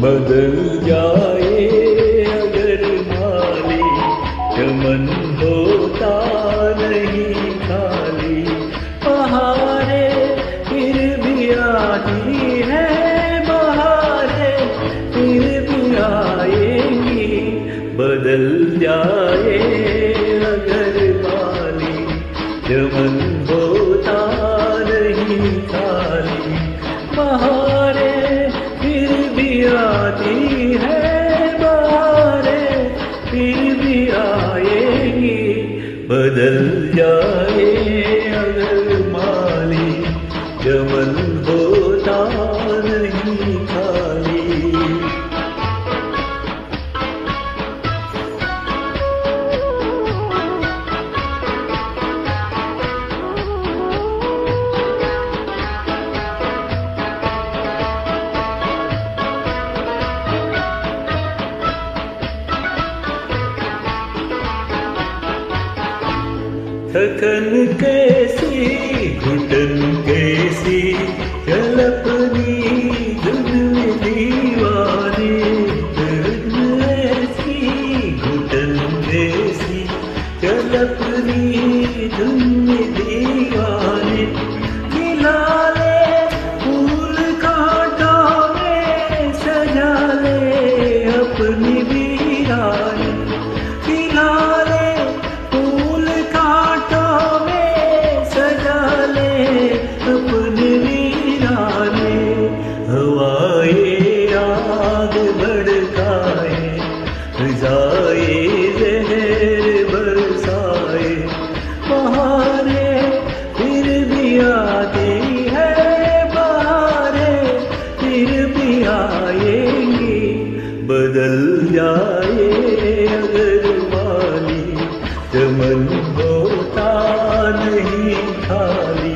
बदल जाए अगर माली, चमन होता नहीं खाली। बहारें फिर भी आती है, बहारें फिर भी आएंगी। बदल जाए अगर माली, चमन होता नहीं खाली। बहारें फिर भी आती है, बहारें फिर भी आएंगी। बदल जाए अगर माली, चमन होता नहीं खाली। थकन कैसी, घुटन कैसी, चल अपनी धुन में दीवाने। थकन ऐसी, घुटन कैसी, चल अपनी धुन में दीवाने। खिला ले फूल कांटों में, सजा ले अपनी वीरानी। खिला ले फूल कांटों में, सजा ले अपनी वीरानी। हवाएं आग भड़काए, फिजाए जहर बरसाए। बहारें फिर भी आती है, बहारें फिर भी आएंगी। बदल जाए अगर माली, चमन होता नहीं खाली।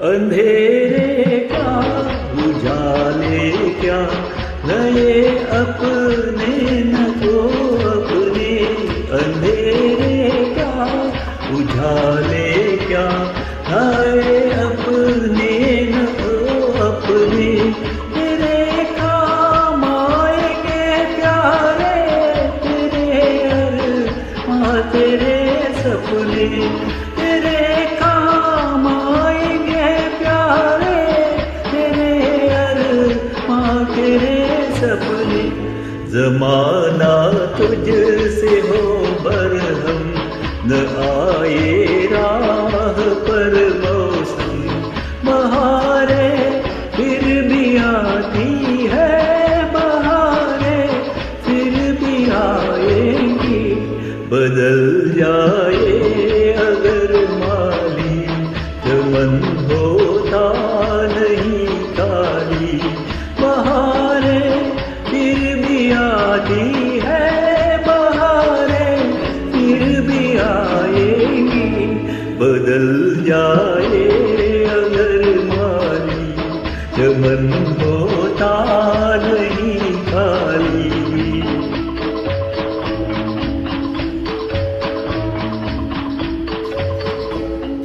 अंधेरे का उजाले क्या, नए अपने न तो अपने। अंधेरे का उजाले क्या, नए अपने न तो अपने। तेरे काम आएंगे प्यारे, तेरे अरमां तेरे सपने। तेरे काम आएंगे प्यारे, तेरे अरमां तेरे सपने। ज़माना तुझसे हो बरहम, न आए राह पर मौसम। बहारें फिर भी आती है, बहारें फिर भी आएंगी। बदल जाए